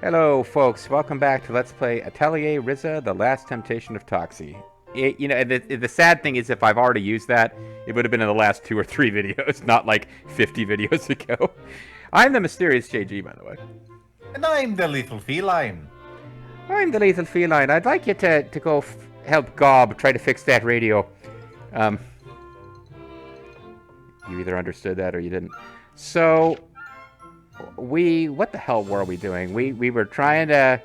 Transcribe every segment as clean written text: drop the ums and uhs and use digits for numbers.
Hello, folks. Welcome back to Let's Play Atelier Ryza, The Last Temptation of Toxie. The sad thing is, if I've already used that, it would have been in the last 2 or 3 videos, not like 50 videos ago. I'm the mysterious JG, by the way. And I'm the little feline. I'm the lethal feline. I'd like you to go help Gob try to fix that radio. You either understood that or you didn't. So, what the hell were we doing? We were trying to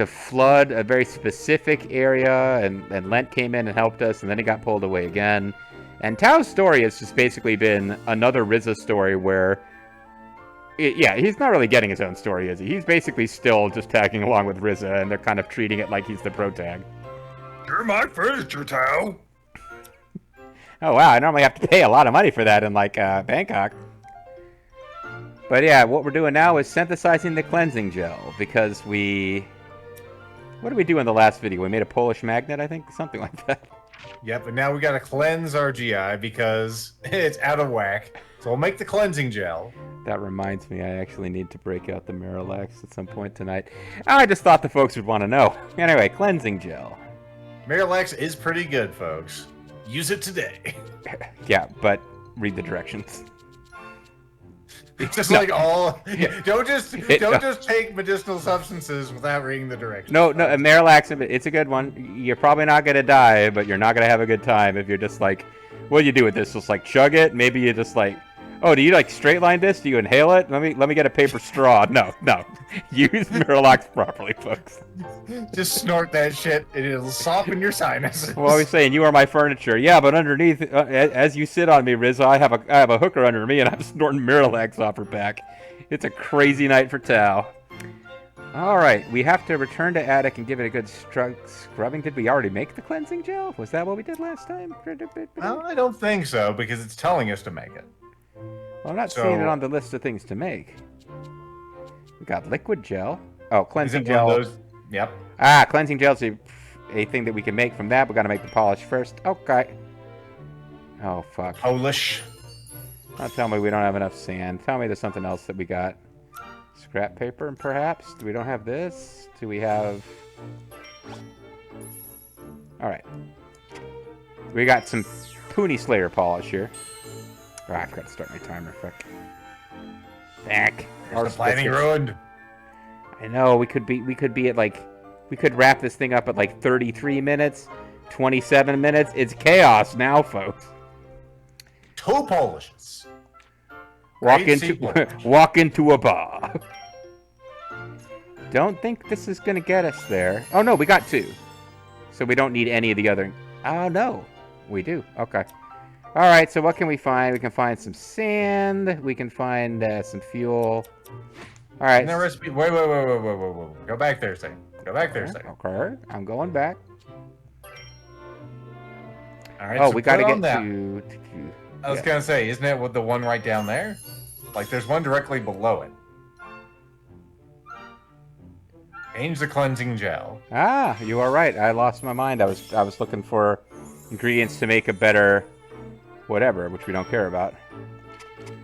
flood a very specific area, and Lent came in and helped us, and then he got pulled away again. And Tao's story has just basically been another Ryza story where, he's not really getting his own story, is he? He's basically still just tagging along with Ryza, and they're kind of treating it like he's the protag. You're my furniture, Tao. Oh wow, I normally have to pay a lot of money for that in like Bangkok. But yeah, what we're doing now is synthesizing the cleansing gel, because what did we do in the last video? We made a Polish magnet, I think? Something like that. Yep, and now we gotta cleanse our GI because it's out of whack. So we'll make the cleansing gel. That reminds me, I actually need to break out the Miralax at some point tonight. I just thought the folks would want to know. Anyway, cleansing gel. Miralax is pretty good, folks. Use it today. Yeah, but read the directions. It's just like don't just take medicinal substances without reading the directions. No, Miralax, it's a good one. You're probably not gonna die, but you're not gonna have a good time if you're just like, what do you do with this? Just like chug it? Maybe you just like, oh, do you like straight line this? Do you inhale it? Let me get a paper straw. No. Use Miralax properly, folks. Just snort that shit and it'll soften your sinuses. Well, I was saying you are my furniture. Yeah, but underneath, as you sit on me, Ryza, I have a hooker under me, and I'm snorting Miralax off her back. It's a crazy night for Tao. All right, we have to return to attic and give it a good scrubbing. Did we already make the cleansing gel? Was that what we did last time? No, I don't think so, because it's telling us to make it. Well, I'm not seeing it on the list of things to make. We got liquid gel. Oh, cleansing gel. One of those? Yep. Ah, cleansing gel is a thing that we can make from that. We got to make the polish first. Okay. Oh, fuck. Polish. Don't tell me we don't have enough sand. Tell me there's something else that we got. Scrap paper, perhaps? We don't have this? Do we have... Alright. We got some Pony Slayer polish here. Oh, I forgot to start my timer. Fuck. Back. The planning ruined. I know. We could be at like... We could wrap this thing up at like 33 minutes. 27 minutes. It's chaos now, folks. 2 polishes. Walk into a bar. Don't think this is gonna get us there. Oh no, we got 2. So we don't need any of the other... Oh no. We do. Okay. Alright, so what can we find? We can find some sand. We can find some fuel. Alright. No recipe. Wait. Go back there a second. Okay, I'm going back. Alright, oh, so we gotta get that. to... I was gonna say, isn't it with the one right down there? Like, there's one directly below it. Change the cleansing gel. Ah, you are right. I lost my mind. I was looking for ingredients to make a better whatever, which we don't care about.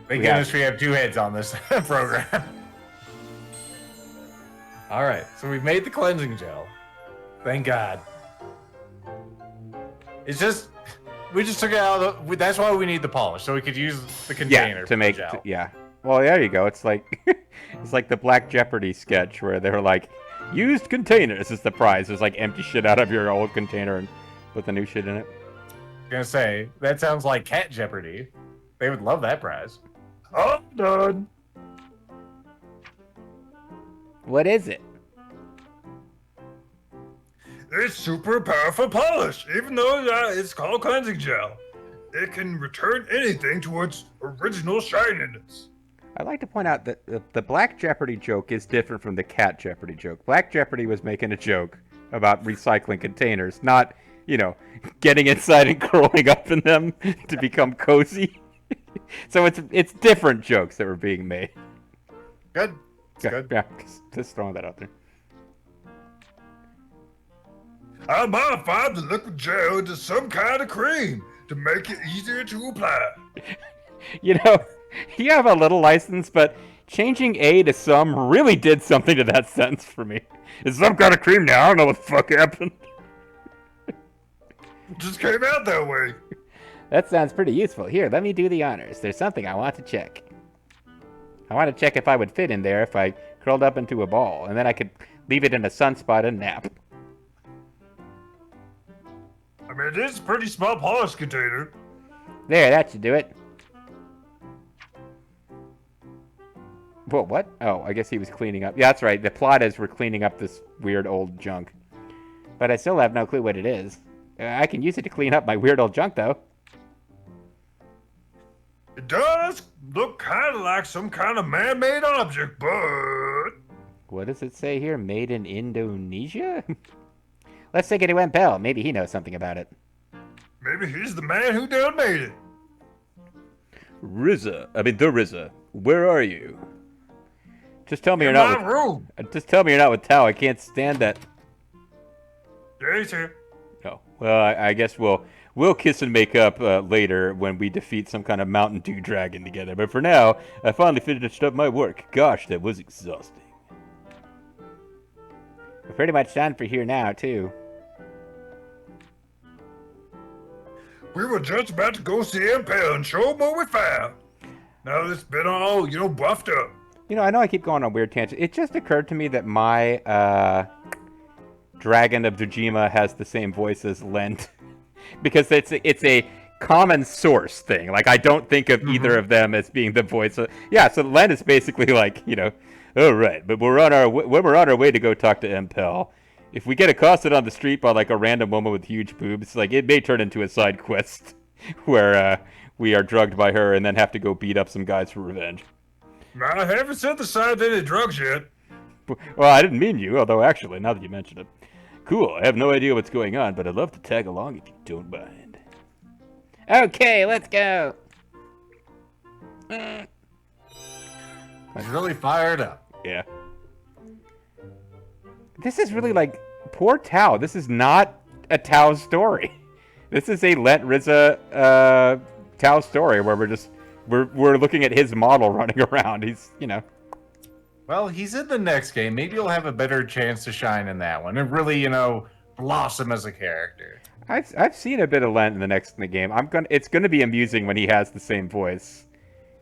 Thank goodness we have 2 heads on this program. Alright, so we've made the cleansing gel. Thank God. It's just... We just took it out of the... That's why we need the polish, so we could use the container to make... gel. Yeah. Well, there you go. It's like... it's like the Black Jeopardy sketch where they're like, used containers is the prize. There's like empty shit out of your old container and put the new shit in it. I was gonna say, that sounds like Cat Jeopardy. They would love that prize. I'm done. What is it? It's super powerful polish, even though it's called cleansing gel. It can return anything to its original shininess. I'd like to point out that the Black Jeopardy joke is different from the Cat Jeopardy joke. Black Jeopardy was making a joke about recycling containers, not, getting inside and curling up in them to become cozy. So it's different jokes that were being made. Good. Good. Yeah, just throwing that out there. I modified the liquid gel into some kind of cream to make it easier to apply. You have a little license, but Changing A to some really did something to that sentence for me. It's some kind of cream now. I don't know what the fuck happened. It just came out that way. That sounds pretty useful. Here, let me do the honors. There's something I want to check. I want to check if I would fit in there if I curled up into a ball, and then I could leave it in a sunspot and nap. I mean, it is a pretty small polish container. There, that should do it. Whoa, what? Oh, I guess he was cleaning up. Yeah, that's right. The plot is we're cleaning up this weird old junk. But I still have no clue what it is. I can use it to clean up my weird old junk, though. It does look kind of like some kind of man-made object, but... What does it say here? Made in Indonesia? Let's take it to Empel. Maybe he knows something about it. Maybe he's the man who done made it. The Ryza. Where are you? Just tell me you're not with... room. Just tell me you're not with Tao. I can't stand that. Yeah, he's here. Oh, well, I guess we'll kiss and make up later when we defeat some kind of Mountain Dew dragon together. But for now, I finally finished up my work. Gosh, that was exhausting. We're pretty much done for here now, too. We were just about to go see Empel and show him what we found. Now it's been all, buffed up. You know, I know I keep going on weird tangents. It just occurred to me that my Dragon of Dojima has the same voice as Lent. Because it's a common source thing. Like, I don't think of either of them as being the voice of... Yeah, so Lent is basically like, oh, right, but when we're on our way to go talk to Empel, if we get accosted on the street by, like, a random woman with huge boobs, like, it may turn into a side quest where we are drugged by her and then have to go beat up some guys for revenge. I haven't synthesized any drugs yet. Well, I didn't mean you, although actually, now that you mention it. Cool, I have no idea what's going on, but I'd love to tag along if you don't mind. Okay, let's go! He's really fired up. Yeah. This is really like, poor Tao. This is not a Tao story. This is a Lent Ryza Tao story where we're looking at his model running around. He's, Well, he's in the next game. Maybe he'll have a better chance to shine in that one and really, blossom as a character. I've seen a bit of Lent in the game. It's gonna be amusing when he has the same voice,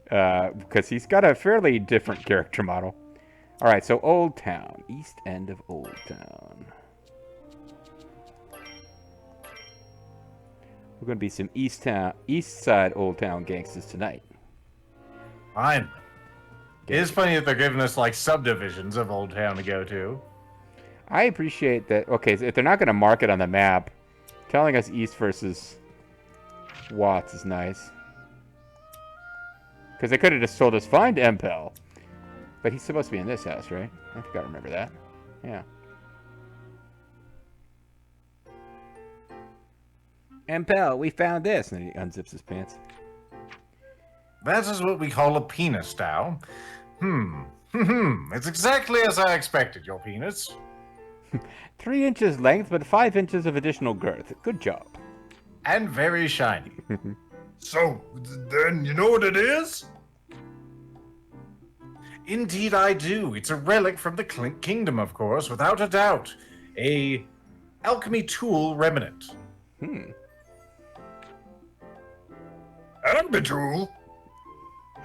because he's got a fairly different character model. All right, so Old Town, east end of Old Town. We're gonna be some east side Old Town gangsters tonight. Fine. It is funny that they're giving us, like, subdivisions of Old Town to go to. I appreciate that. Okay, so if they're not going to mark it on the map, telling us east versus Watts is nice. Because they could have just told us, find Empel. But he's supposed to be in this house, right? I think I remember that. Yeah. Empel, we found this. And he unzips his pants. That is what we call a penis, Tao. It's exactly as I expected, your penis. 3 inches length, but 5 inches of additional girth. Good job. And very shiny. So, then you know what it is? Indeed I do. It's a relic from the Clink Kingdom, of course, without a doubt. A alchemy tool remnant. Alchemy tool?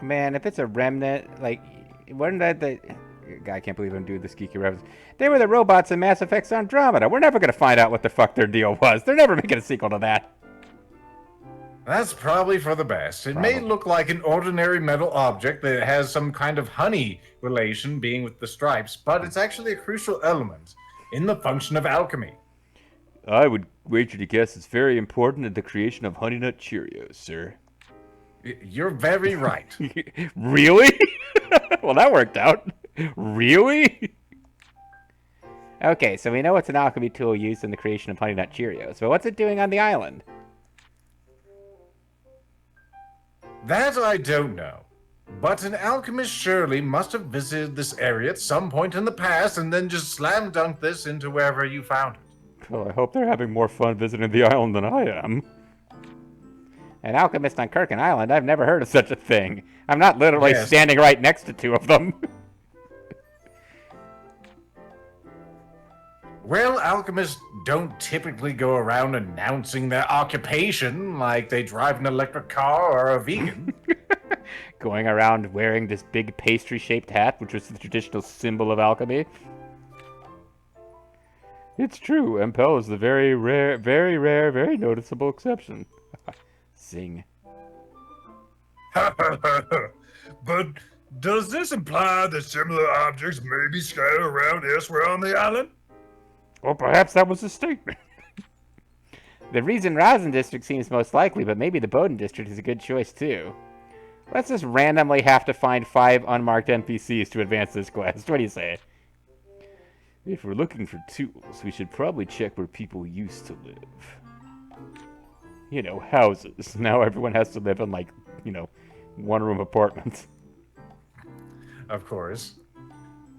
Man, if it's a remnant, like, wasn't that the... I can't believe I'm doing this geeky reference. They were the robots in Mass Effect Andromeda. We're never going to find out what the fuck their deal was. They're never making a sequel to that. That's probably for the best. It may look like an ordinary metal object that has some kind of honey relation being with the stripes, but it's actually a crucial element in the function of alchemy. I would wager to guess it's very important in the creation of Honey Nut Cheerios, sir. You're very right. Really? Well, that worked out. Really? Okay, so we know it's an alchemy tool used in the creation of Honey Nut Cheerios, but what's it doing on the island? That I don't know. But an alchemist surely must have visited this area at some point in the past and then just slam dunked this into wherever you found it. Well, I hope they're having more fun visiting the island than I am. An alchemist on Kirkin Island? I've never heard of such a thing. I'm not literally Yes. standing right next to two of them. Well, alchemists don't typically go around announcing their occupation like they drive an electric car or a vegan. Going around wearing this big pastry-shaped hat, which was the traditional symbol of alchemy. It's true, Impel is the very rare, very noticeable exception. Zing. But does this imply that similar objects may be scattered around elsewhere on the island? Or perhaps that was a statement. The reason Ryza district seems most likely, but maybe the Bowden district is a good choice too. Let's just randomly have to find 5 unmarked NPCs to advance this quest. What do you say? If we're looking for tools, we should probably check where people used to live. You know, houses. Now everyone has to live in, like, you know, one-room apartments. Of course.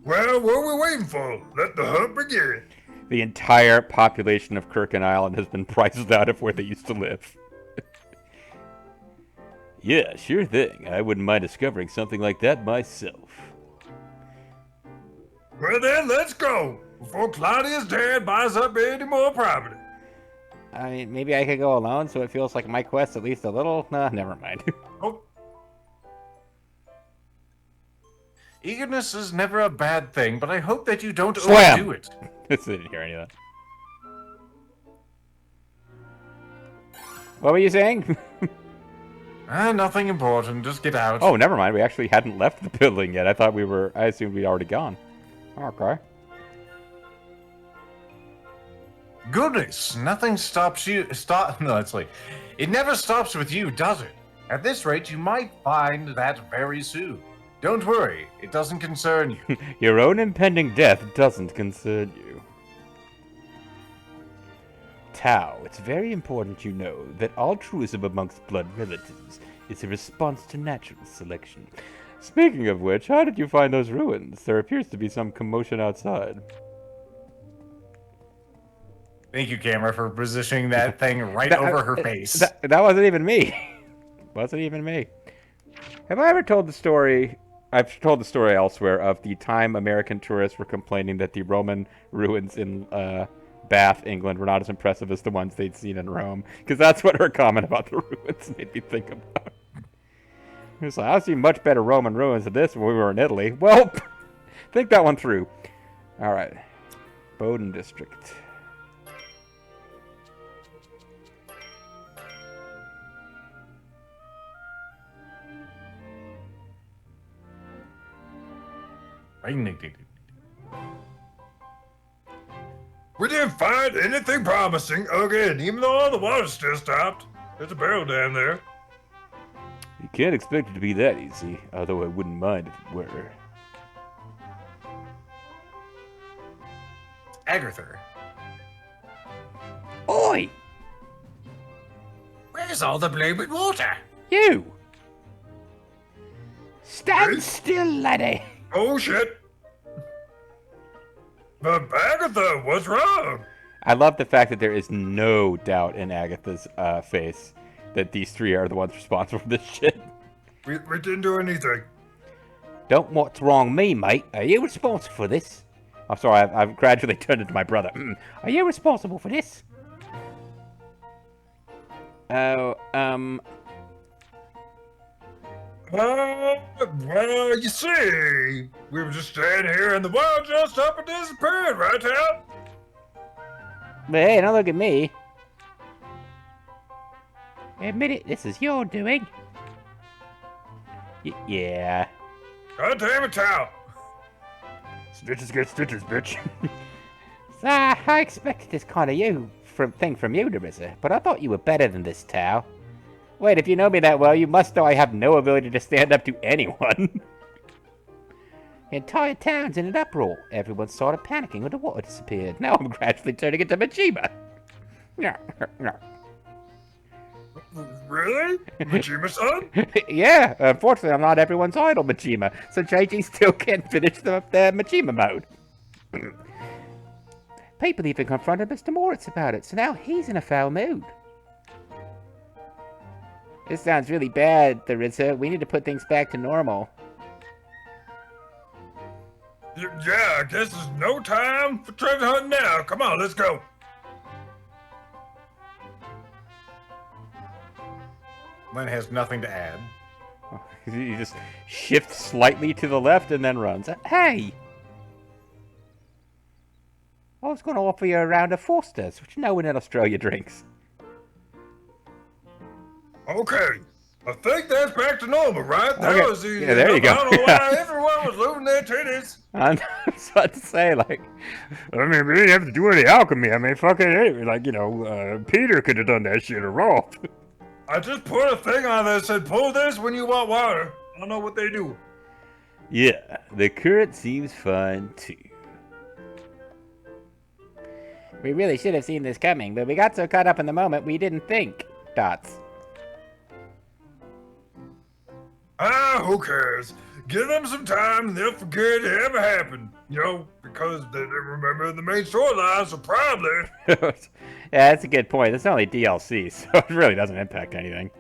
Well, what are we waiting for? Let the hunt begin. The entire population of Kirkin Island has been priced out of where they used to live. Yeah, sure thing. I wouldn't mind discovering something like that myself. Well then, let's go, before Claudia's dad buys up any more property. I mean, maybe I could go alone so it feels like my quest at least a little? Nah, never mind. Oh, Eagerness is never a bad thing, but I hope that you don't Slam! overdo it. I didn't hear any of that. What were you saying? Nothing important. Just get out. Oh, never mind. We actually hadn't left the building yet. I assumed we'd already gone. Okay. Goodness, nothing stops you. No, it's like, it never stops with you, does it? At this rate, you might find that very soon. Don't worry, it doesn't concern you. Your own impending death doesn't concern you. Tau, it's very important you know that altruism amongst blood relatives is a response to natural selection. Speaking of which, how did you find those ruins? There appears to be some commotion outside. Thank you, camera, for positioning that thing right over her face. That wasn't even me. Wasn't even me. Have I ever told the story? I've told the story elsewhere of the time American tourists were complaining that the Roman ruins in Bath, England, were not as impressive as the ones they'd seen in Rome. Because that's what her comment about the ruins made me think about. It was like, I've seen much better Roman ruins than this when we were in Italy. Well, think that one through. All right. Bowden District. we didn't find anything promising again, even though all the water's still stopped. There's a barrel down there. You can't expect it to be that easy, although I wouldn't mind if it were. Agatha. Oi! Where's all the blooming water? You! Stand Hey? still, laddie! Oh shit! But Agatha, what's wrong? I love the fact that there is no doubt in Agatha's face that these three are the ones responsible for this shit. We didn't do anything. Don't what's wrong me, mate. Are you responsible for this? I'm sorry, I've gradually turned into my brother. Are you responsible for this? Oh, Well, you see, we were just standing here and the world just up and disappeared, right, Tal? But hey, don't look at me. Admit it, this is your doing. Yeah. God damn it, Tal. Stitches get stitches, bitch. So, I expected this kind of thing from you, Ryza, but I thought you were better than this, Tao. Wait, if you know me that well, you must know I have no ability to stand up to anyone. The entire town's in an uproar. Everyone started panicking when the water disappeared. Now I'm gradually turning into Majima. Really? Majima-san? Yeah, unfortunately I'm not everyone's idol, Majima, so JG still can't finish the Majima mode. People even confronted Mr. Moritz about it, so now he's in a foul mood. This sounds really bad, Ryza. We need to put things back to normal. Yeah, I guess there's no time for treasure hunting now. Come on, let's go. Len has nothing to add. He just shifts slightly to the left and then runs. Hey! I was going to offer you a round of Foster's, which no one in Australia drinks. Okay. I think that's back to normal, right? That Okay. was easy. Yeah, there you go. I don't know why everyone was losing their titties. I'm about to say, like, I mean, we didn't have to do any alchemy. I mean, fucking, like, you know, Peter could have done that shit or Rolf. I just put a thing on there that said, pull this when you want water. I don't know what they do. Yeah, the current seems fine, too. We really should have seen this coming, but we got so caught up in the moment we didn't think. Dots. Who cares? Give them some time and they'll forget it ever happened. You know, because they didn't remember the main storyline, so probably. Yeah, that's a good point. It's only DLC, so it really doesn't impact anything.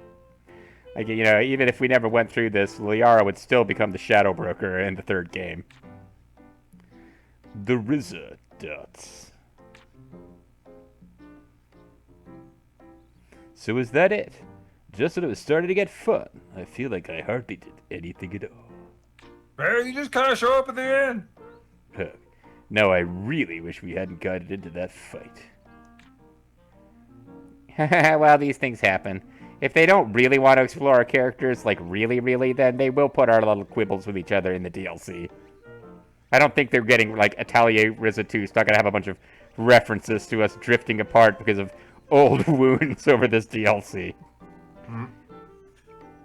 Like, you know, even if we never went through this, Liara would still become the Shadow Broker in the third game. The Ryza Dots. So is that it? Just when it was starting to get fun, I feel like I hardly did anything at all. Man, you just kind of show up at the end. Now I really wish we hadn't gotten into that fight. Well, these things happen. If they don't really want to explore our characters, like really, then they will put our little quibbles with each other in the DLC. I don't think they're getting, like, Atelier Ryza 2 is not going to have a bunch of references to us drifting apart because of old wounds over this DLC.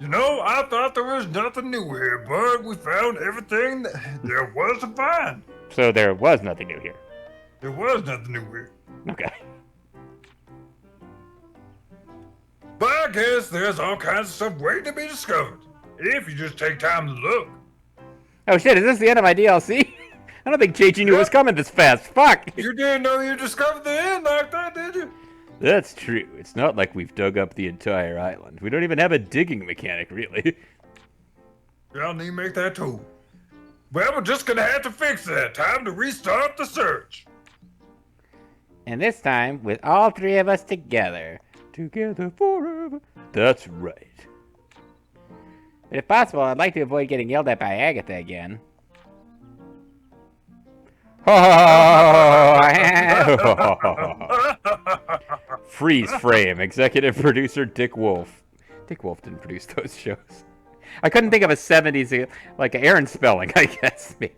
You know, I thought there was nothing new here, but we found everything there was to find. So there was nothing new here. There was nothing new here. Okay. But I guess there's all kinds of stuff waiting to be discovered, if you just take time to look. Oh shit, is this the end of my DLC? I don't think JG knew it was coming this fast. Fuck! You didn't know you discovered the end like that, did you? That's true. It's not like we've dug up the entire island. We don't even have a digging mechanic, really. Y'all need to make that too. Well, we're just gonna have to fix that. Time to restart the search. And this time, with all three of us together. Together forever. That's right. But if possible, I'd like to avoid getting yelled at by Agatha again. Freeze frame. Executive producer Dick Wolf. Dick Wolf didn't produce those shows. I couldn't think of a 70s, like Aaron Spelling, I guess, maybe.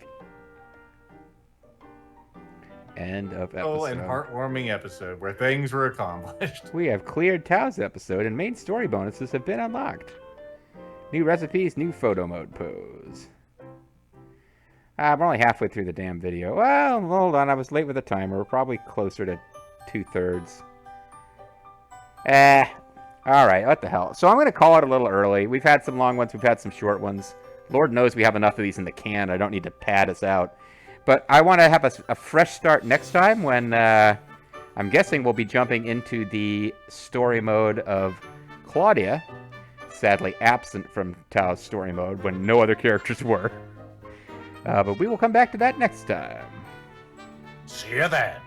End of episode. Oh, and heartwarming episode where things were accomplished. We have cleared Tao's episode, and main story bonuses have been unlocked. New recipes, new photo mode pose. We're only halfway through the damn video. Well, hold on, I was late with the timer. We're probably closer to 2/3. Alright, what the hell. So I'm going to call it a little early. We've had some long ones, we've had some short ones. Lord knows we have enough of these in the can. I don't need to pad us out. But I want to have a fresh start next time when I'm guessing we'll be jumping into the story mode of Claudia. Sadly absent from Tao's story mode when no other characters were. But we will come back to that next time. See you then.